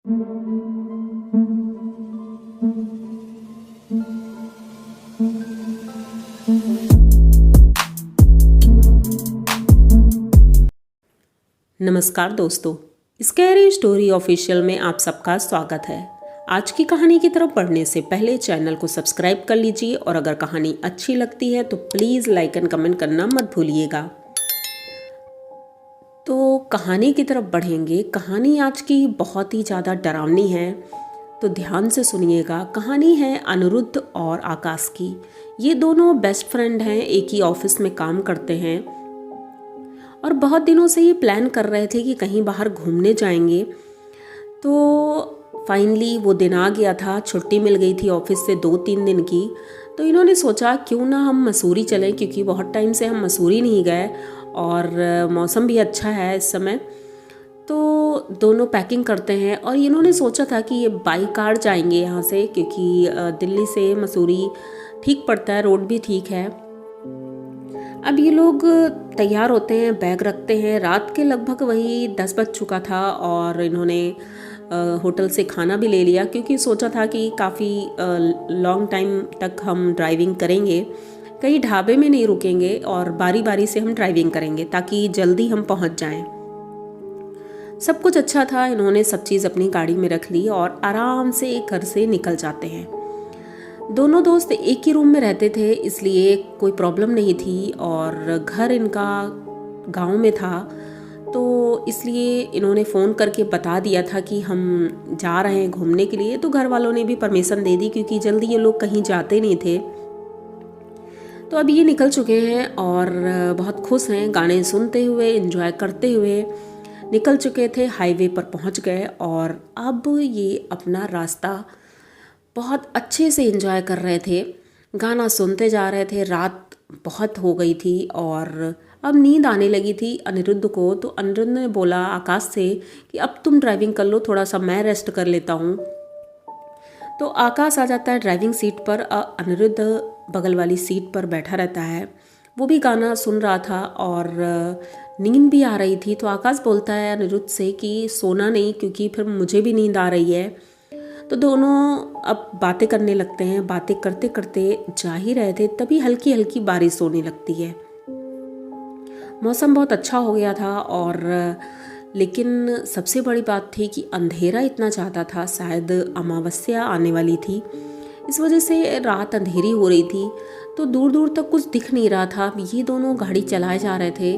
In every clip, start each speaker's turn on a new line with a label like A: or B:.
A: नमस्कार दोस्तों, scary story official में आप सबका स्वागत है। आज की कहानी की तरफ बढ़ने से पहले चैनल को सब्सक्राइब कर लीजिए और अगर कहानी अच्छी लगती है तो प्लीज़ लाइक एंड कमेंट करना मत भूलिएगा। तो कहानी की तरफ बढ़ेंगे। कहानी आज की बहुत ही ज़्यादा डरावनी है, तो ध्यान से सुनिएगा। कहानी है अनिरुद्ध और आकाश की। ये दोनों बेस्ट फ्रेंड हैं, एक ही ऑफिस में काम करते हैं और बहुत दिनों से ये प्लान कर रहे थे कि कहीं बाहर घूमने जाएंगे। तो फाइनली वो दिन आ गया था, छुट्टी मिल गई थी ऑफिस से 2-3 दिन की। तो इन्होंने सोचा क्यों ना हम मसूरी चलें, क्योंकि बहुत टाइम से हम मसूरी नहीं गए और मौसम भी अच्छा है इस समय। तो दोनों पैकिंग करते हैं और इन्होंने सोचा था कि ये बाई कार जाएंगे यहाँ से, क्योंकि दिल्ली से मसूरी ठीक पड़ता है, रोड भी ठीक है। अब ये लोग तैयार होते हैं, बैग रखते हैं। रात के लगभग वही 10 बज चुका था और इन्होंने होटल से खाना भी ले लिया, क्योंकि सोचा था कि काफ़ी लॉन्ग टाइम तक हम ड्राइविंग करेंगे, कहीं ढाबे में नहीं रुकेंगे और बारी बारी से हम ड्राइविंग करेंगे ताकि जल्दी हम पहुंच जाएं। सब कुछ अच्छा था, इन्होंने सब चीज़ अपनी गाड़ी में रख ली और आराम से घर से निकल जाते हैं। दोनों दोस्त एक ही रूम में रहते थे, इसलिए कोई प्रॉब्लम नहीं थी और घर इनका गांव में था, तो इसलिए इन्होंने फ़ोन करके बता दिया था कि हम जा रहे हैं घूमने के लिए। तो घर वालों ने भी परमिशन दे दी, क्योंकि जल्दी ये लोग कहीं जाते नहीं थे। तो अब ये निकल चुके हैं और बहुत खुश हैं, गाने सुनते हुए एंजॉय करते हुए निकल चुके थे। हाईवे पर पहुंच गए और अब ये अपना रास्ता बहुत अच्छे से एंजॉय कर रहे थे, गाना सुनते जा रहे थे। रात बहुत हो गई थी और अब नींद आने लगी थी अनिरुद्ध को। तो अनिरुद्ध ने बोला आकाश से कि अब तुम ड्राइविंग कर लो, थोड़ा सा मैं रेस्ट कर लेता हूँ। तो आकाश आ जाता है ड्राइविंग सीट पर, अनिरुद्ध बगल वाली सीट पर बैठा रहता है। वो भी गाना सुन रहा था और नींद भी आ रही थी। तो आकाश बोलता है अनिरुद्ध से कि सोना नहीं, क्योंकि फिर मुझे भी नींद आ रही है। तो दोनों अब बातें करने लगते हैं। बातें करते करते जा ही रहे थे, तभी हल्की हल्की बारिश होने लगती है। मौसम बहुत अच्छा हो गया था और लेकिन सबसे बड़ी बात थी कि अंधेरा इतना ज़्यादा था, शायद अमावस्या आने वाली थी, इस वजह से रात अंधेरी हो रही थी। तो दूर दूर तक कुछ दिख नहीं रहा था। ये दोनों गाड़ी चलाए जा रहे थे,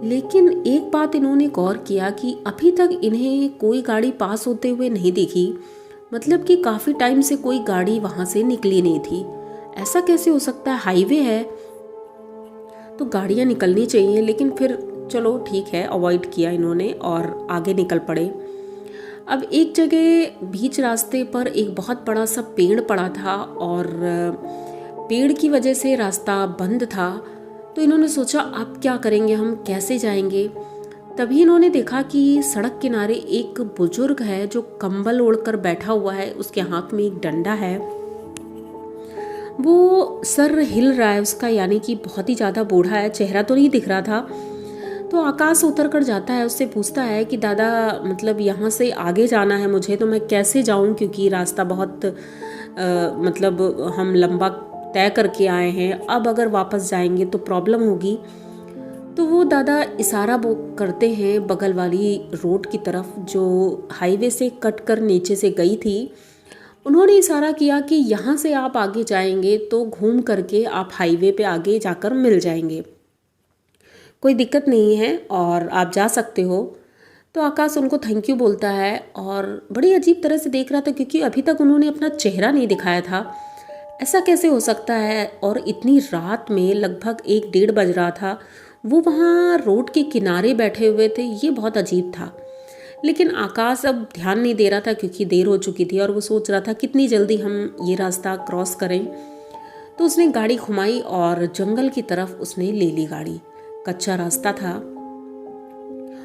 A: लेकिन एक बात इन्होंने गौर किया कि अभी तक इन्हें कोई गाड़ी पास होते हुए नहीं दिखी। मतलब कि काफ़ी टाइम से कोई गाड़ी वहाँ से निकली नहीं थी। ऐसा कैसे हो सकता है, हाईवे है तो गाड़ियाँ निकलनी चाहिए। लेकिन फिर चलो ठीक है, अवॉइड किया इन्होंने और आगे निकल पड़े। अब एक जगह बीच रास्ते पर एक बहुत बड़ा सा पेड़ पड़ा था और पेड़ की वजह से रास्ता बंद था। तो इन्होंने सोचा अब क्या करेंगे, हम कैसे जाएंगे। तभी इन्होंने देखा कि सड़क किनारे एक बुजुर्ग है जो कंबल ओढ़कर बैठा हुआ है, उसके हाथ में एक डंडा है, वो सर हिल रहा है उसका, यानी कि बहुत ही ज़्यादा बूढ़ा है, चेहरा तो नहीं दिख रहा था। तो आकाश उतर कर जाता है, उससे पूछता है कि दादा मतलब यहाँ से आगे जाना है मुझे, तो मैं कैसे जाऊँ, क्योंकि रास्ता बहुत मतलब हम लंबा तय करके आए हैं, अब अगर वापस जाएंगे तो प्रॉब्लम होगी। तो वो दादा इशारा वो करते हैं बगल वाली रोड की तरफ, जो हाईवे से कट कर नीचे से गई थी। उन्होंने इशारा किया कि यहाँ से आप आगे जाएंगे तो घूम करके आप हाईवे पे आगे जाकर मिल जाएंगे, कोई दिक्कत नहीं है और आप जा सकते हो। तो आकाश उनको थैंक यू बोलता है और बड़ी अजीब तरह से देख रहा था, क्योंकि अभी तक उन्होंने अपना चेहरा नहीं दिखाया था। ऐसा कैसे हो सकता है, और इतनी रात में लगभग 1-1:30 बज रहा था, वो वहाँ रोड के किनारे बैठे हुए थे। ये बहुत अजीब था। लेकिन आकाश अब ध्यान नहीं दे रहा था, क्योंकि देर हो चुकी थी और वो सोच रहा था कितनी जल्दी हम ये रास्ता क्रॉस करें। तो उसने गाड़ी घुमाई और जंगल की तरफ उसने ले ली गाड़ी। कच्चा रास्ता था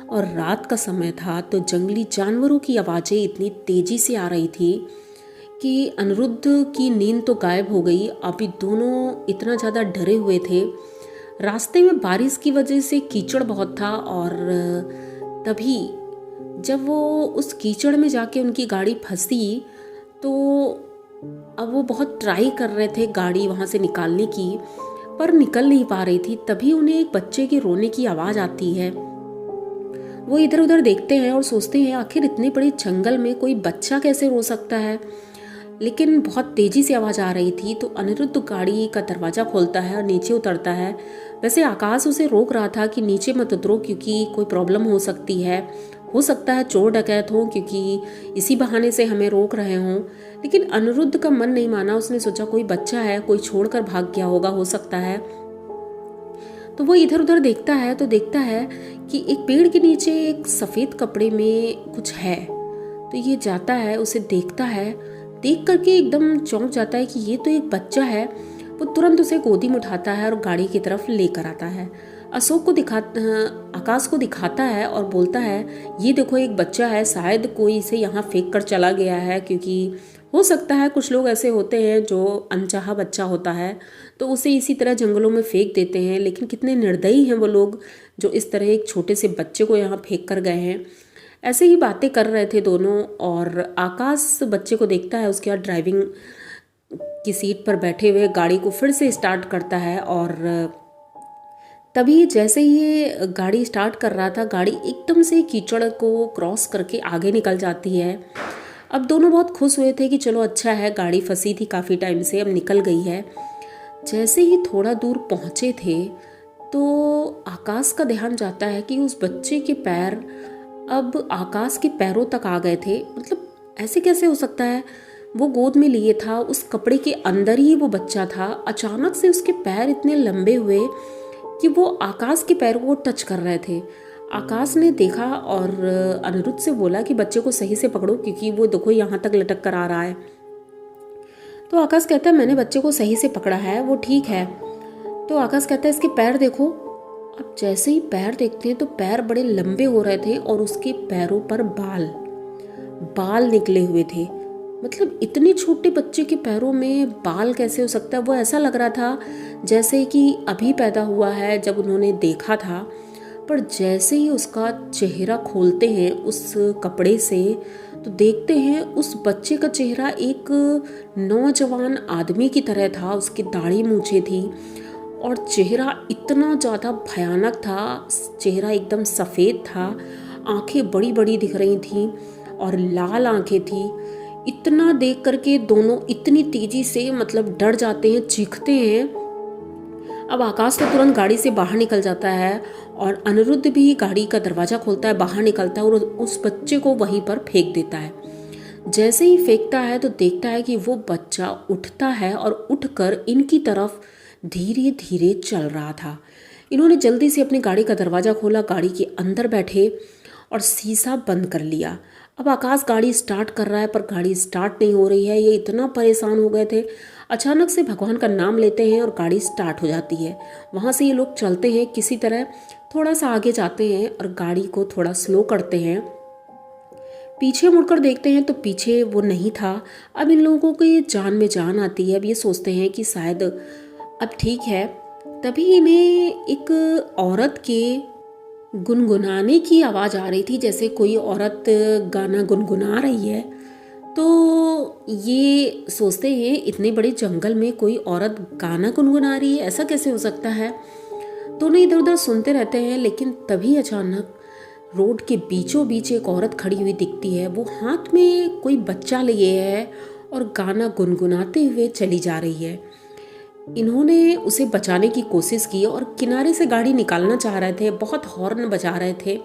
A: और रात का समय था, तो जंगली जानवरों की आवाज़ें इतनी तेजी से आ रही थी कि अनिरुद्ध की नींद तो गायब हो गई। अभी दोनों इतना ज़्यादा डरे हुए थे। रास्ते में बारिश की वजह से कीचड़ बहुत था और तभी जब वो उस कीचड़ में जाके उनकी गाड़ी फंसी तो अब वो बहुत ट्राई कर रहे थे गाड़ी वहाँ से निकालने की, पर निकल नहीं पा रही थी। तभी उन्हें एक बच्चे के रोने की आवाज़ आती है। वो इधर उधर देखते हैं और सोचते हैं आखिर इतने बड़े जंगल में कोई बच्चा कैसे रो सकता है, लेकिन बहुत तेज़ी से आवाज़ आ रही थी। तो अनिरुद्ध गाड़ी का दरवाज़ा खोलता है और नीचे उतरता है। वैसे आकाश उसे रोक रहा था कि नीचे मत उतरो क्योंकि कोई प्रॉब्लम हो सकती है, हो सकता है चोर डकैत हो, क्योंकि इसी बहाने से हमें रोक रहे हों। लेकिन अनिरुद्ध का मन नहीं माना। उसने सोचा कोई बच्चा है, कोई छोड़कर भाग गया होगा, हो सकता है। तो वो इधर उधर देखता है तो देखता है कि एक पेड़ के नीचे एक सफ़ेद कपड़े में कुछ है। तो ये जाता है, उसे देखता है, देख करके एकदम चौंक जाता है कि ये तो एक बच्चा है। वो तुरंत उसे गोदी में उठाता है और गाड़ी की तरफ लेकर आता है। आकाश को दिखाता है और बोलता है ये देखो एक बच्चा है, शायद कोई इसे यहाँ फेंक कर चला गया है, क्योंकि हो सकता है कुछ लोग ऐसे होते हैं जो अनचाहा बच्चा होता है तो उसे इसी तरह जंगलों में फेंक देते हैं। लेकिन कितने निर्दयी हैं वो लोग जो इस तरह एक छोटे से बच्चे को यहाँ फेंक कर गए हैं। ऐसे ही बातें कर रहे थे दोनों और आकाश बच्चे को देखता है। उसके बाद ड्राइविंग की सीट पर बैठे हुए गाड़ी को फिर से स्टार्ट करता है और तभी जैसे ही ये गाड़ी स्टार्ट कर रहा था, गाड़ी एकदम से कीचड़ को क्रॉस करके आगे निकल जाती है। अब दोनों बहुत खुश हुए थे कि चलो अच्छा है, गाड़ी फंसी थी काफ़ी टाइम से, अब निकल गई है। जैसे ही थोड़ा दूर पहुँचे थे तो आकाश का ध्यान जाता है कि उस बच्चे के पैर अब आकाश के पैरों तक आ गए थे। मतलब ऐसे कैसे हो सकता है? वो गोद में लिए था, उस कपड़े के अंदर ही वो बच्चा था। अचानक से उसके पैर इतने लंबे हुए कि वो आकाश के पैरों को टच कर रहे थे। आकाश ने देखा और अनिरुद्ध से बोला कि बच्चे को सही से पकड़ो क्योंकि वो देखो यहाँ तक लटक कर आ रहा है। तो आकाश कहता है मैंने बच्चे को सही से पकड़ा है, वो ठीक है। तो आकाश कहता है इसके पैर देखो। अब जैसे ही पैर देखते हैं तो पैर बड़े लंबे हो रहे थे और उसके पैरों पर बाल निकले हुए थे। मतलब इतने छोटे बच्चे के पैरों में बाल कैसे हो सकता है? वो ऐसा लग रहा था जैसे कि अभी पैदा हुआ है जब उन्होंने देखा था। पर जैसे ही उसका चेहरा खोलते हैं उस कपड़े से तो देखते हैं उस बच्चे का चेहरा एक नौजवान आदमी की तरह था। उसकी दाढ़ी मूछें थी और चेहरा इतना ज़्यादा भयानक था। चेहरा एकदम सफ़ेद था, आंखें बड़ी बड़ी दिख रही थी और लाल आंखें थी। इतना देख करके दोनों इतनी तेज़ी से मतलब डर जाते हैं, चीखते हैं। अब आकाश तो तुरंत गाड़ी से बाहर निकल जाता है और अनिरुद्ध भी गाड़ी का दरवाज़ा खोलता है, बाहर निकलता है और उस बच्चे को वहीं पर फेंक देता है। जैसे ही फेंकता है तो देखता है कि वो बच्चा उठता है और उठकर इनकी तरफ धीरे धीरे चल रहा था। इन्होंने जल्दी से अपनी गाड़ी का दरवाज़ा खोला, गाड़ी के अंदर बैठे और शीशा बंद कर लिया। अब आकाश गाड़ी स्टार्ट कर रहा है पर गाड़ी स्टार्ट नहीं हो रही है। ये इतना परेशान हो गए थे। अचानक से भगवान का नाम लेते हैं और गाड़ी स्टार्ट हो जाती है। वहाँ से ये लोग चलते हैं, किसी तरह थोड़ा सा आगे जाते हैं और गाड़ी को थोड़ा स्लो करते हैं। पीछे मुड़कर देखते हैं तो पीछे वो नहीं था। अब इन लोगों की जान में जान आती है। अब ये सोचते हैं कि शायद अब ठीक है। तभी इन्हें एक औरत के गुनगुनाने की आवाज़ आ रही थी, जैसे कोई औरत गाना गुनगुना रही है। तो ये सोचते हैं इतने बड़े जंगल में कोई औरत गाना गुनगुना रही है, ऐसा कैसे हो सकता है? दोनों इधर उधर सुनते रहते हैं। लेकिन तभी अचानक रोड के बीचों बीच एक औरत खड़ी हुई दिखती है। वो हाथ में कोई बच्चा लिए है और गाना गुनगुनाते हुए चली जा रही है। इन्होंने उसे बचाने की कोशिश की और किनारे से गाड़ी निकालना चाह रहे थे, बहुत हॉर्न बजा रहे थे,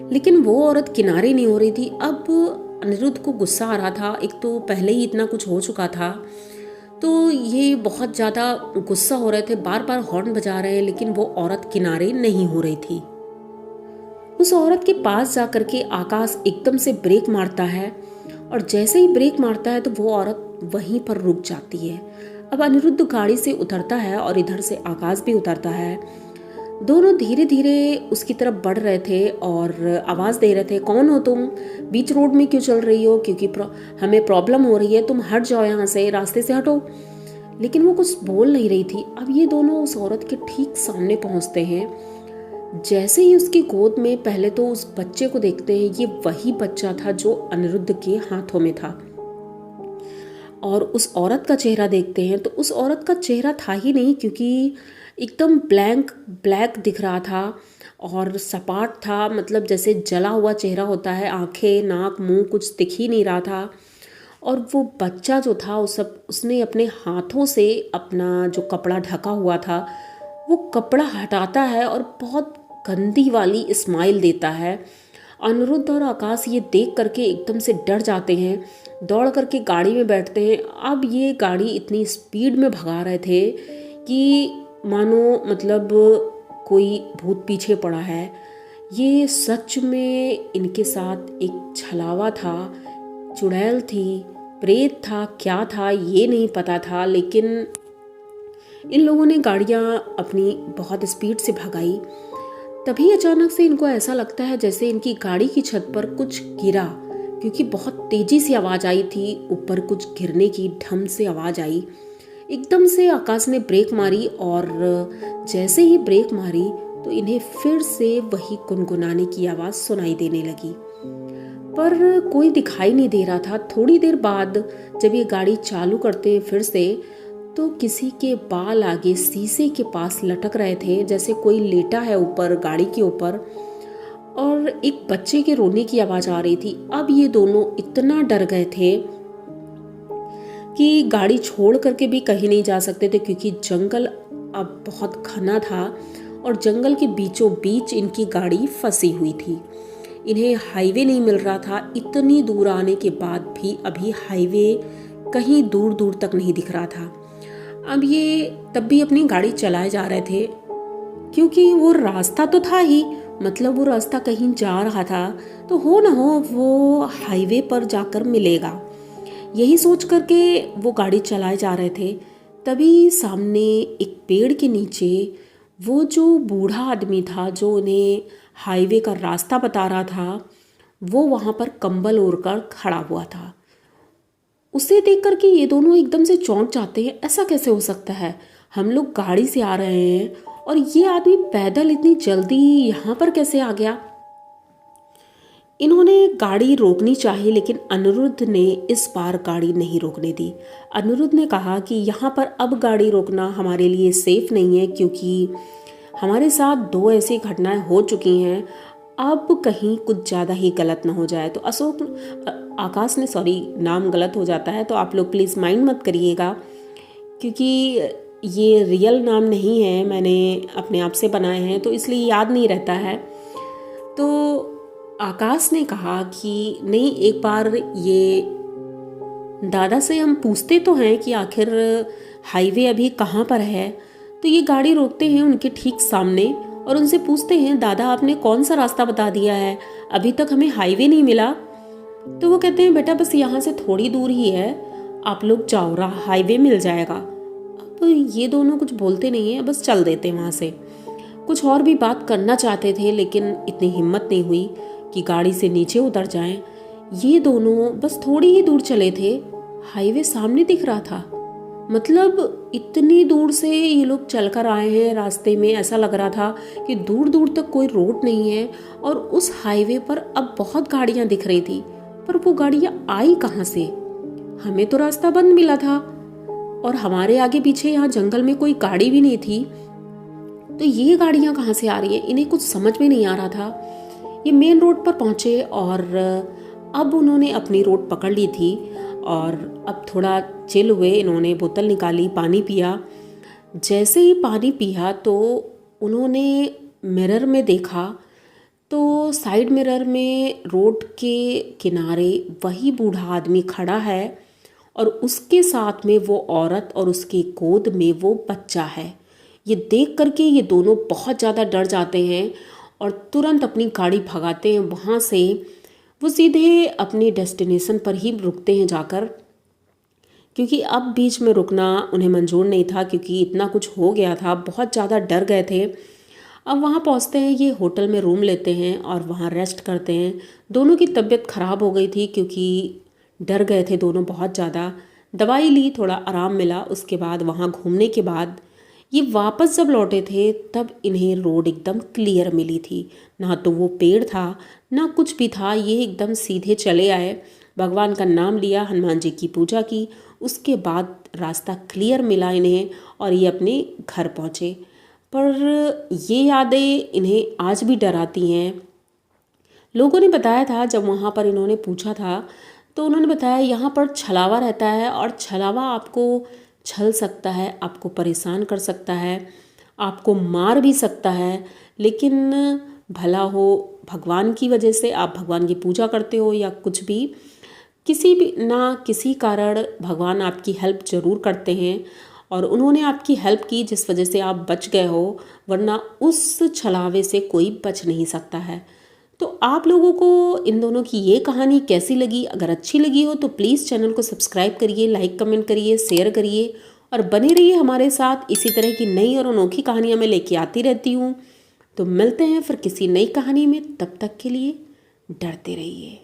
A: लेकिन वो औरत किनारे नहीं हो रही थी। अब अनिरुद्ध को गुस्सा आ रहा था। एक तो पहले ही इतना कुछ हो चुका था तो ये बहुत ज़्यादा गुस्सा हो रहे थे, बार बार हॉर्न बजा रहे हैं, लेकिन वो औरत किनारे नहीं हो रही थी। उस औरत के पास जाकर के आकाश एकदम से ब्रेक मारता है और जैसे ही ब्रेक मारता है तो वो औरत वहीं पर रुक जाती है। अब अनिरुद्ध गाड़ी से उतरता है और इधर से आकाश भी उतरता है। दोनों धीरे धीरे उसकी तरफ बढ़ रहे थे और आवाज़ दे रहे थे, कौन हो तुम? बीच रोड में क्यों चल रही हो? क्योंकि हमें प्रॉब्लम हो रही है, तुम हट जाओ यहाँ से, रास्ते से हटो। लेकिन वो कुछ बोल नहीं रही थी। अब ये दोनों उस औरत के ठीक सामने पहुँचते हैं। जैसे ही उसकी गोद में पहले तो उस बच्चे को देखते हैं, ये वही बच्चा था जो अनिरुद्ध के हाथों में था। और उस औरत का चेहरा देखते हैं तो उस औरत का चेहरा था ही नहीं, क्योंकि एकदम ब्लैक दिख रहा था और सपाट था, मतलब जैसे जला हुआ चेहरा होता है, आंखें नाक मुंह कुछ दिख ही नहीं रहा था। और वो बच्चा जो था उसने अपने हाथों से अपना जो कपड़ा ढका हुआ था वो कपड़ा हटाता है और बहुत गंदी वाली स्माइल देता है। अनिरुद्ध और आकाश ये देख करके एकदम से डर जाते हैं, दौड़ करके गाड़ी में बैठते हैं। अब ये गाड़ी इतनी स्पीड में भगा रहे थे कि मानो मतलब कोई भूत पीछे पड़ा है। ये सच में इनके साथ एक छलावा था, चुड़ैल थी, प्रेत था, क्या था ये नहीं पता था, लेकिन इन लोगों ने गाड़ियाँ अपनी बहुत स्पीड से भगाई। तभी अचानक से इनको ऐसा लगता है जैसे इनकी गाड़ी की छत पर कुछ गिरा, क्योंकि बहुत तेजी से आवाज़ आई थी, ऊपर कुछ गिरने की ढम से आवाज़ आई। एकदम से आकाश ने ब्रेक मारी और जैसे ही ब्रेक मारी तो इन्हें फिर से वही गुनगुनाने की आवाज़ सुनाई देने लगी, पर कोई दिखाई नहीं दे रहा था। थोड़ी देर बाद जब ये गाड़ी चालू करते हैं फिर से, तो किसी के बाल आगे शीशे के पास लटक रहे थे, जैसे कोई लेटा है ऊपर गाड़ी के ऊपर, और एक बच्चे के रोने की आवाज़ आ रही थी। अब ये दोनों इतना डर गए थे कि गाड़ी छोड़ करके भी कहीं नहीं जा सकते थे, क्योंकि जंगल अब बहुत घना था और जंगल के बीचों बीच इनकी गाड़ी फंसी हुई थी। इन्हें हाईवे नहीं मिल रहा था। इतनी दूर आने के बाद भी अभी हाईवे कहीं दूर दूर तक नहीं दिख रहा था। अब ये तब भी अपनी गाड़ी चलाए जा रहे थे, क्योंकि वो रास्ता तो था ही, मतलब वो रास्ता कहीं जा रहा था तो हो ना हो वो हाईवे पर जाकर मिलेगा, यही सोच करके वो गाड़ी चलाए जा रहे थे। तभी सामने एक पेड़ के नीचे वो जो बूढ़ा आदमी था जो उन्हें हाईवे का रास्ता बता रहा था, वो वहाँ पर कंबल ओढ़कर खड़ा हुआ था। उसे देख कर के ये दोनों एकदम से चौंक जाते हैं। ऐसा कैसे हो सकता है, हम लोग गाड़ी से आ रहे हैं और ये आदमी पैदल इतनी जल्दी यहाँ पर कैसे आ गया। इन्होंने गाड़ी रोकनी चाहिए, लेकिन अनिरुद्ध ने इस बार गाड़ी नहीं रोकने दी। अनिरुद्ध ने कहा कि यहाँ पर अब गाड़ी रोकना हमारे लिए सेफ नहीं है, क्योंकि हमारे साथ 2 ऐसी घटनाएं हो चुकी हैं, अब कहीं कुछ ज़्यादा ही गलत ना हो जाए। तो आकाश ने नाम गलत हो जाता है तो आप लोग प्लीज़ माइंड मत करिएगा, क्योंकि ये रियल नाम नहीं है, मैंने अपने आप से बनाए हैं तो इसलिए याद नहीं रहता है। तो आकाश ने कहा कि नहीं, एक बार ये दादा से हम पूछते तो हैं कि आखिर हाईवे अभी कहाँ पर है। तो ये गाड़ी रोकते हैं उनके ठीक सामने और उनसे पूछते हैं, दादा आपने कौन सा रास्ता बता दिया है, अभी तक हमें हाईवे नहीं मिला। तो वो कहते हैं, बेटा बस यहाँ से थोड़ी दूर ही है, आप लोग जाओ, हाईवे मिल जाएगा। अब ये दोनों कुछ बोलते नहीं है, बस चल देते वहाँ से। कुछ और भी बात करना चाहते थे, लेकिन इतनी हिम्मत नहीं हुई कि गाड़ी से नीचे उतर जाएं। ये दोनों बस थोड़ी ही दूर चले थे, हाईवे सामने दिख रहा था। मतलब इतनी दूर से ये लोग चलकर आए हैं, रास्ते में ऐसा लग रहा था कि दूर दूर तक कोई रोड नहीं है और उस हाईवे पर अब बहुत गाड़ियां दिख रही थी, पर वो गाड़ियां आई कहाँ से। हमें तो रास्ता बंद मिला था और हमारे आगे पीछे यहाँ जंगल में कोई गाड़ी भी नहीं थी, तो ये गाड़ियां कहाँ से आ रही हैं, इन्हें कुछ समझ में नहीं आ रहा था। ये मेन रोड पर पहुंचे और अब उन्होंने अपनी रोड पकड़ ली थी और अब थोड़ा चिल हुए। इन्होंने बोतल निकाली, पानी पिया। जैसे ही पानी पिया तो उन्होंने मिरर में देखा, तो साइड मिरर में रोड के किनारे वही बूढ़ा आदमी खड़ा है और उसके साथ में वो औरत और उसकी गोद में वो बच्चा है। ये देख करके ये दोनों बहुत ज़्यादा डर जाते हैं और तुरंत अपनी गाड़ी भगाते हैं। वहाँ से वो सीधे अपनी डेस्टिनेशन पर ही रुकते हैं जाकर, क्योंकि अब बीच में रुकना उन्हें मंजूर नहीं था, क्योंकि इतना कुछ हो गया था, बहुत ज़्यादा डर गए थे। अब वहाँ पहुँचते हैं, ये होटल में रूम लेते हैं और वहाँ रेस्ट करते हैं। दोनों की तबीयत ख़राब हो गई थी क्योंकि डर गए थे दोनों बहुत ज़्यादा। दवाई ली, थोड़ा आराम मिला। उसके बाद वहाँ घूमने के बाद ये वापस जब लौटे थे तब इन्हें रोड एकदम क्लियर मिली थी, ना तो वो पेड़ था ना कुछ भी था, ये एकदम सीधे चले आए, भगवान का नाम लिया, हनुमान जी की पूजा की, उसके बाद रास्ता क्लियर मिला इन्हें और ये अपने घर पहुँचे। पर ये यादें इन्हें आज भी डराती हैं। लोगों ने बताया था, जब वहाँ पर इन्होंने पूछा था तो उन्होंने बताया यहाँ पर छलावा रहता है और छलावा आपको छल सकता है, आपको परेशान कर सकता है, आपको मार भी सकता है, लेकिन भला हो भगवान की वजह से, आप भगवान की पूजा करते हो या कुछ भी, किसी भी ना किसी कारण भगवान आपकी हेल्प ज़रूर करते हैं और उन्होंने आपकी हेल्प की जिस वजह से आप बच गए हो, वरना उस छलावे से कोई बच नहीं सकता है। तो आप लोगों को इन दोनों की ये कहानी कैसी लगी? अगर अच्छी लगी हो तो प्लीज़ चैनल को सब्सक्राइब करिए, लाइक कमेंट करिए, शेयर करिए और बने रहिए हमारे साथ। इसी तरह की नई और अनोखी कहानियाँ मैं लेके आती रहती हूँ। तो मिलते हैं फिर किसी नई कहानी में, तब तक के लिए डरते रहिए।